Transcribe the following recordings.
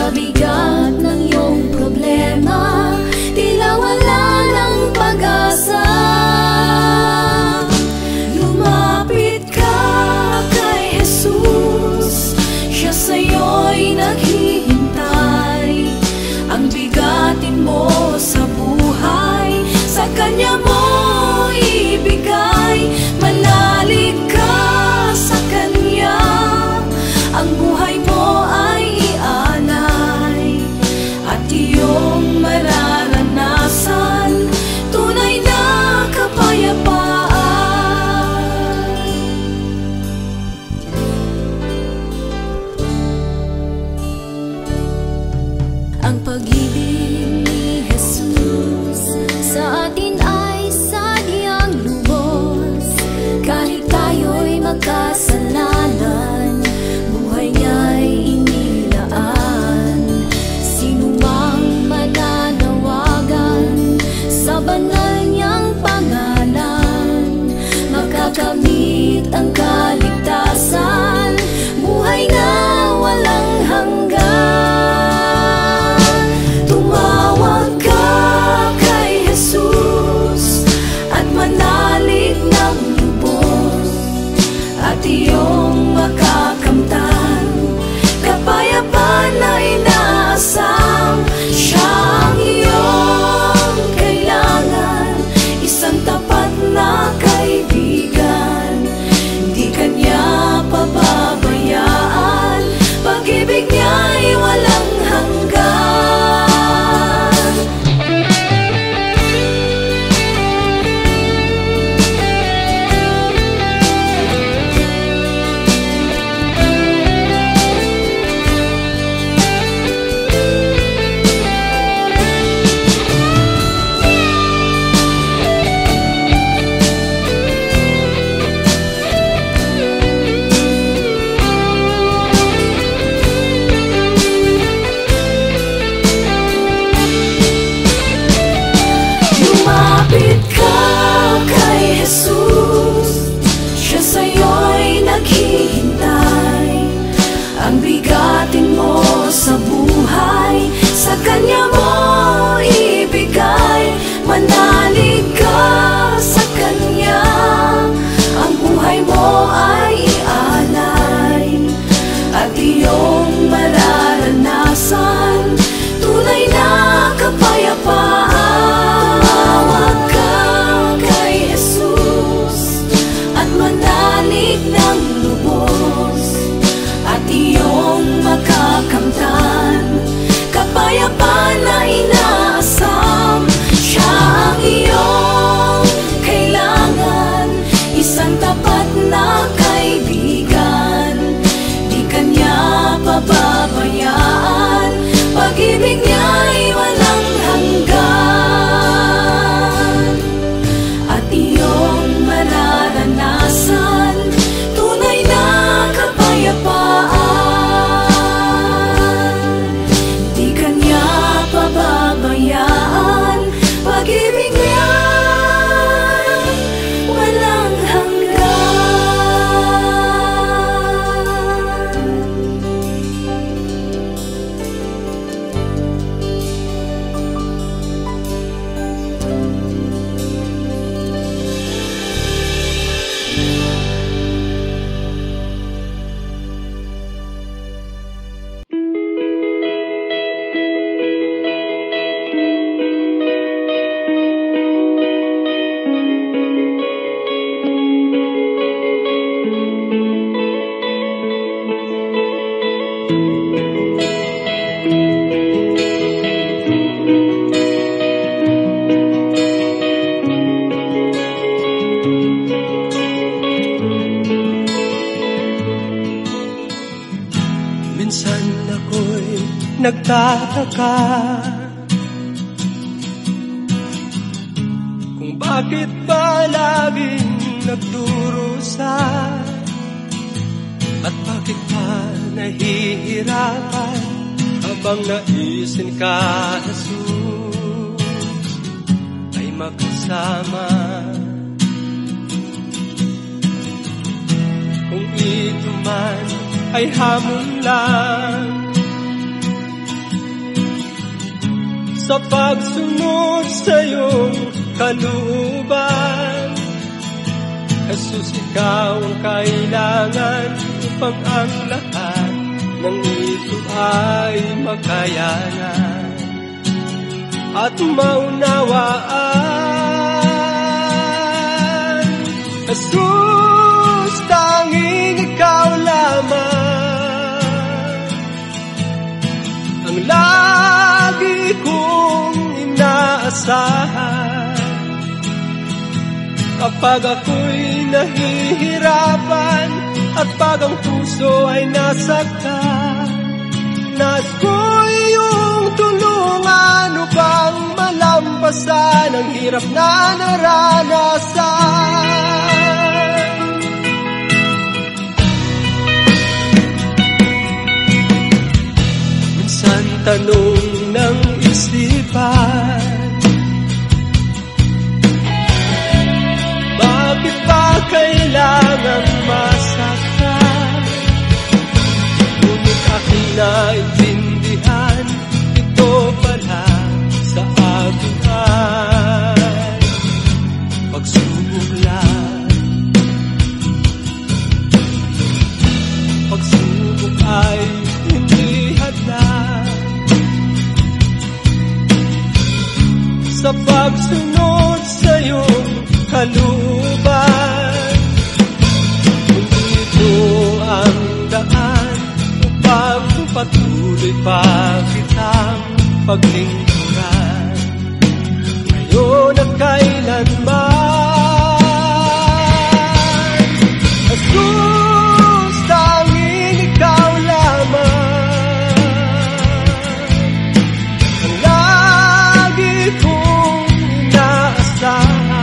Sa bigat ng iyong problema, tila wala ng pag-asa. Lumapit ka kay Jesus, siya sa'yo'y naghihintay. Ang bigatin mo sa buhay, sa Kanya mo ibigay. Manalig ka sa Kanya, ang buhay mo ay ialay. At iyong mararanasan tunay na kapayapaan. Ang pag-ibig ni Jesus sa atin ay sadyang lubos. Kahit tayo'y magkasalanan, buhay niya'y inilaan. Sino mang mananawagan sa banal niyang pangalan, makakamit ang kaligtasan, buhay na walang hanggan. Tumawag ka kay Jesus at manalig ng lubos, at iyong makakamtan kapayapaan na inaasam. Siya ang iyong kailangan, isang tapat na kaibigan. Di Kanya pababayaan, pag-ibig niya'y walang hanggan. Lumapit ka kay Jesus, siya sa'yo'y naghihintay. Ang bigatin mo sa buhay, sa Kanya mo ibigay. Manalig ka sa Kanya, ang buhay mo ay ialay. At iyong mararanasan tunay na kapayapaan. Tumawag ka kay Jesus at manalig ng lubos, at iyong makakamtan kapayapaan na inaasam. Siya ang iyong kailangan, isang tapat na kaibigan. Di Kanya pababayaan, pag-ibig niya'y walang hanggan. At iyong mararanasan tunay na kapayapaan. Di Kanya pababayaan, pag-ibig niya'y walang hanggan. Minsan ako'y nagtataka kung bakit ba laging nagdurusa, at bakit pa nahihirapan habang naisin ka, Jesus, ay makasama. Kung ito man ay hamon lang, sa pagsunod sa iyong kalooban. Jesus, ikaw ang kailangan upang ang lahat ng ito ay makayanan at maunawaan. Jesus, tanging ikaw lamang ang lagi kong inaasahan. Kapag ako'y nahihirapan at pag ang puso ay nasaktan, nais ko'y iyong tulungan upang malampasan ang hirap na naranasan. Minsan tanong ng isipan, bakit ba kailangan masaktan? Ngunit aking naintindihan, ito pala sa akin ay pagsubok lang. Pagsubok ay hindi hadlang sa pagsunod sa iyong kalooban. Kung ito ang daan upang patuloy pa kitang paglingkuran, ngayon at kailanman. Jesus, tanging ikaw lamang ang lagi kong inaasahan.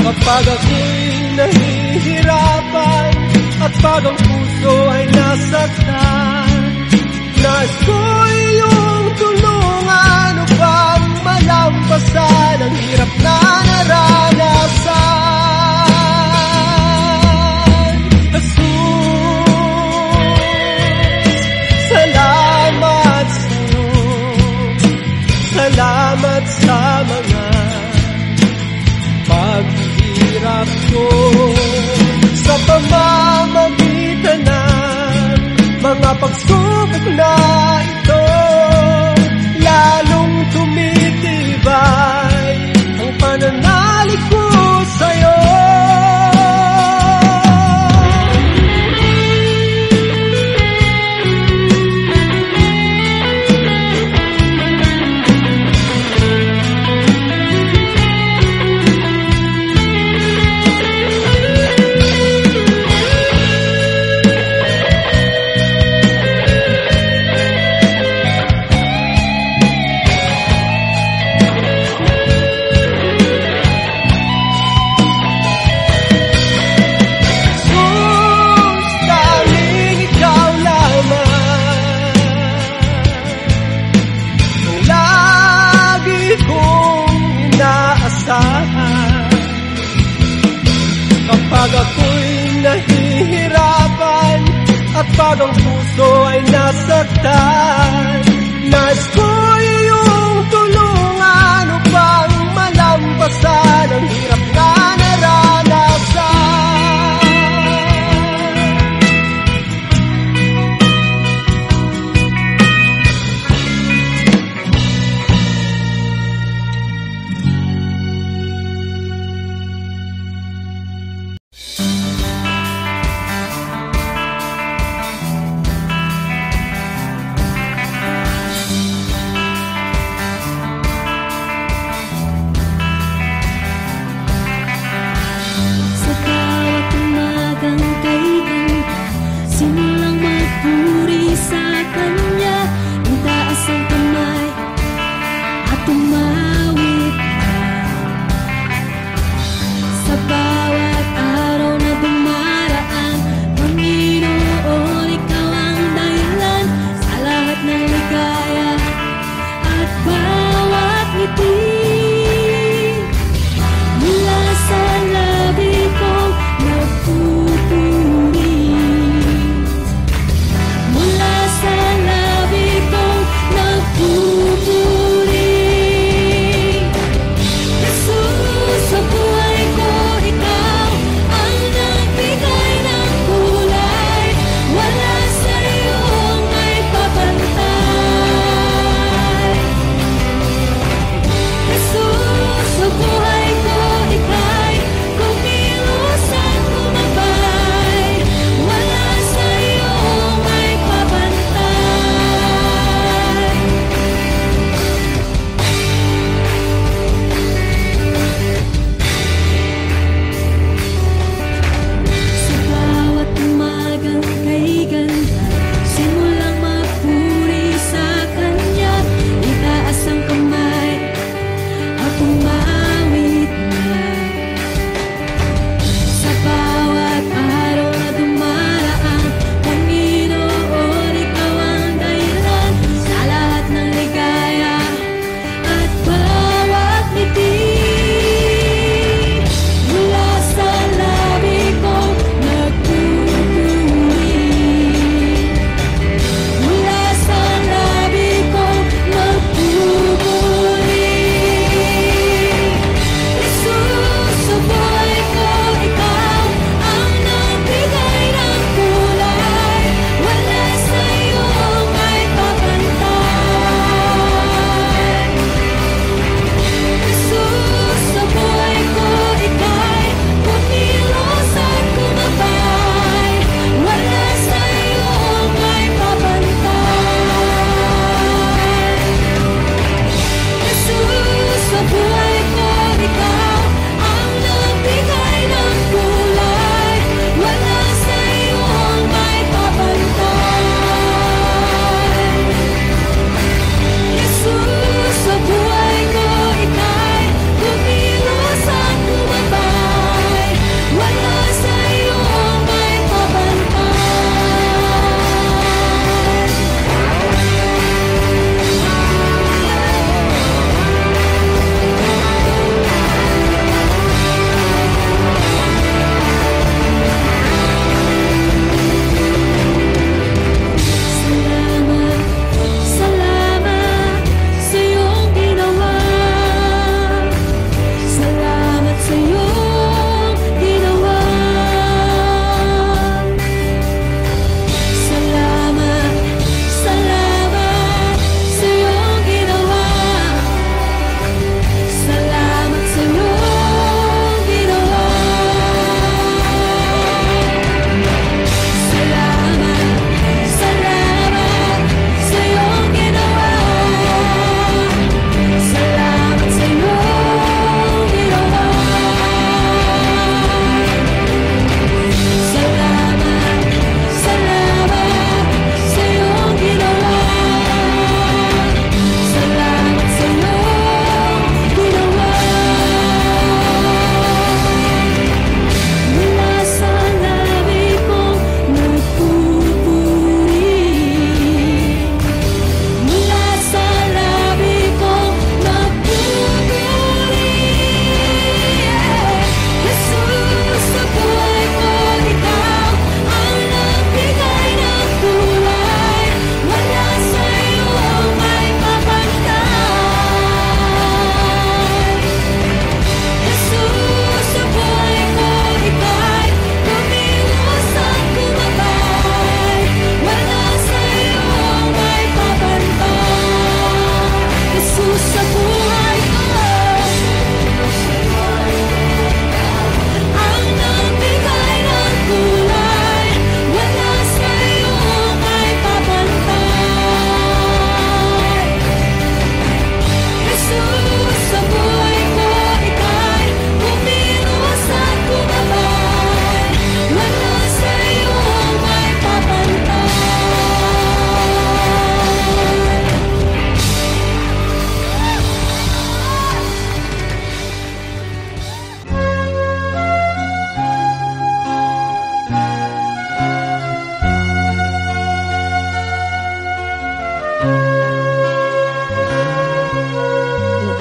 Kapag ako'y nahihirapan at pag ang puso ay nasaktan, nais ko'y iyong tulungan upang malampasan ang hirap na naranasan. Jesus, salamat sa'yo, salamat sa mga paghihirap ko, sa pamamagitan ng mga pagsubok na ito, lalong tumitibay ang pananalig ko sa'yo. Kapag ako'y nahihirapan at pag ang puso ay nasaktan, nais ko'y iyong tulungan upang malampasan ang hirap na naranasan.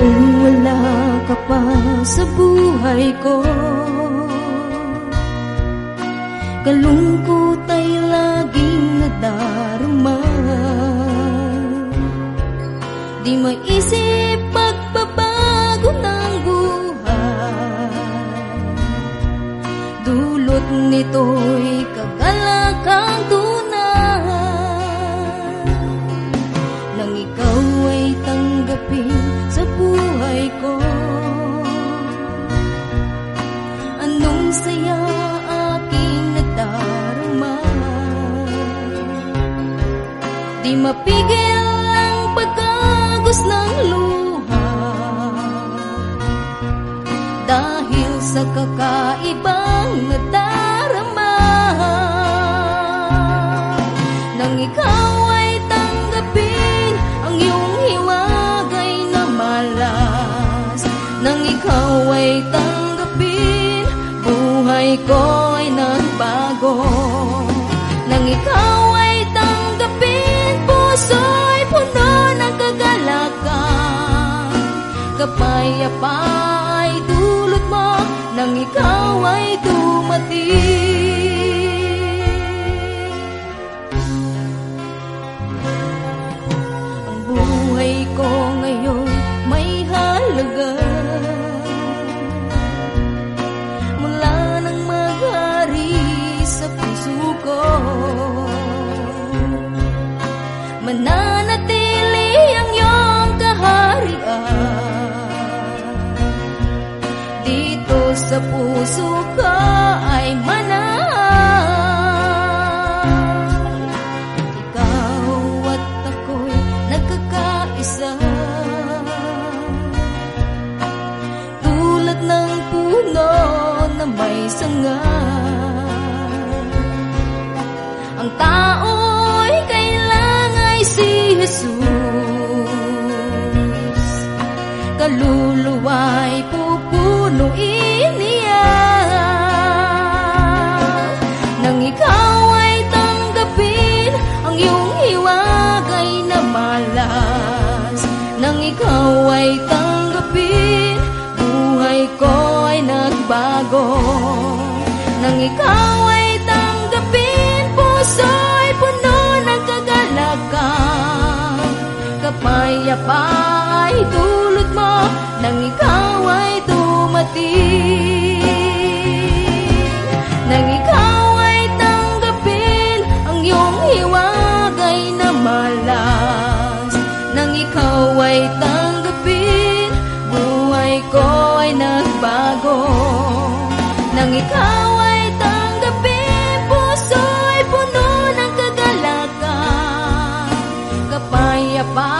Kung wala ka pa sa buhay ko, kalungkot ay laging nadarama. Di maisip pagbabago ng buhay, dulot nito'y kagalakang tunay. Nang ikaw ay tanggapin sa buhay ko, anong saya aking nadarama. Di mapigil ang pagkagos ng luha, dahil sa kakaibang nadarama. Nang ikaw ay tanggapin ang iyong hiwagay na malas, nang ikaw ay tanggapin, buhay ko ay nagbago. Nang ikaw ay tanggapin, puso'y puno ng kagalakan. Kapayapa ay dulot mo nang ikaw ay dumating. Ang buhay ko ngayon may halaga, mula nang maghari sa puso ko. Mananatili ang iyong kaharian, dito sa puso ko ay manahan. Ikaw at ako'y nagkakaisa, tulad ng puno na may sanga. Ang tao'y kailang ay si Jesus, kaluluwa'y pupunuin niya. Nang ikaw ay tanggapin ang iyong hiwagay na malas, nang ikaw ay tanggapin, buhay ko ay nagbago. Nang ikaw ay tanggapin, puso'y puno ng kagalakan. Kapayapa ay dulot mo nang ikaw ay dumating. Nang ikaw ay tanggapin ang iyong hiwagay na malas, nang ikaw ay tanggapin, buhay ko ay nagbago. Nang ikaw ay tanggapin, puso'y puno ng kagalakan. Kapayapa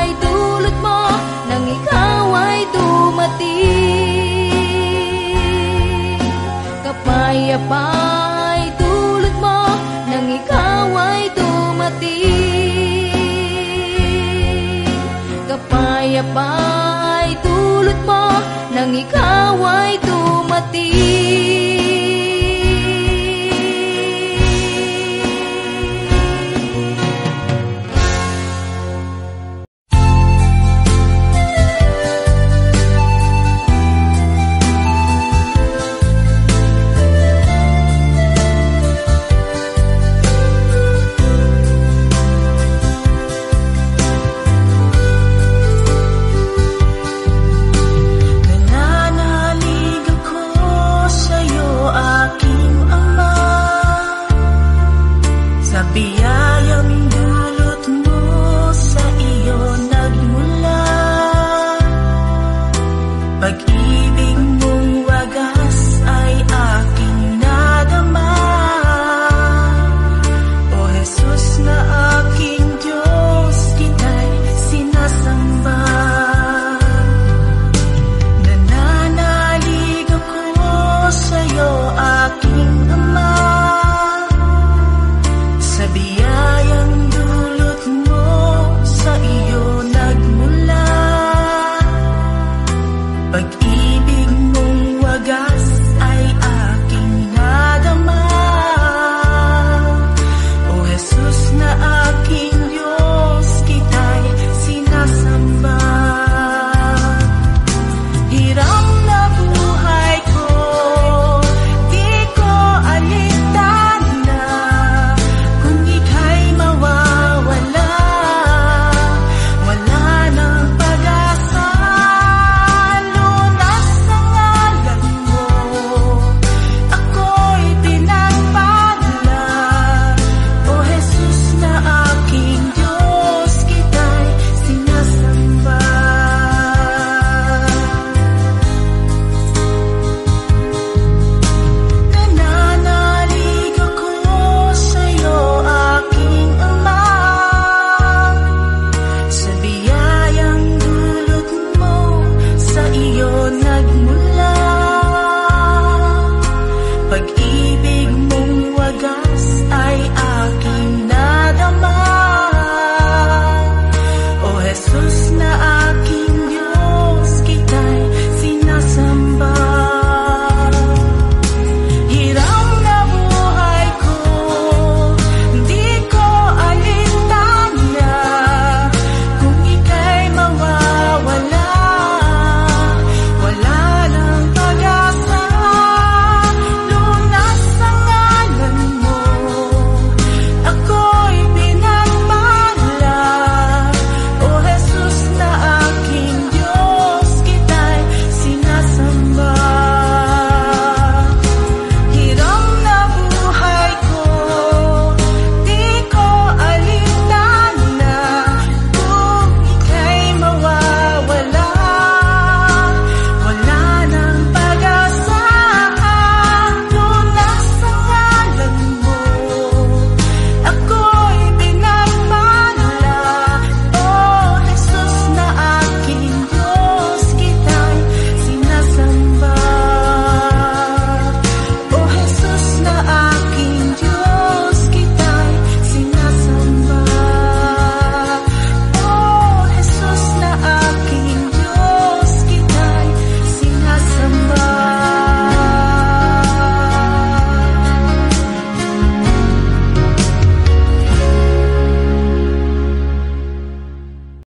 ay dulot mo nang ikaw ay dumating. Kapayapa ay dulot mo nang ikaw ay dumating. Kapayapa ay dulot mo nang ikaw ay dumating.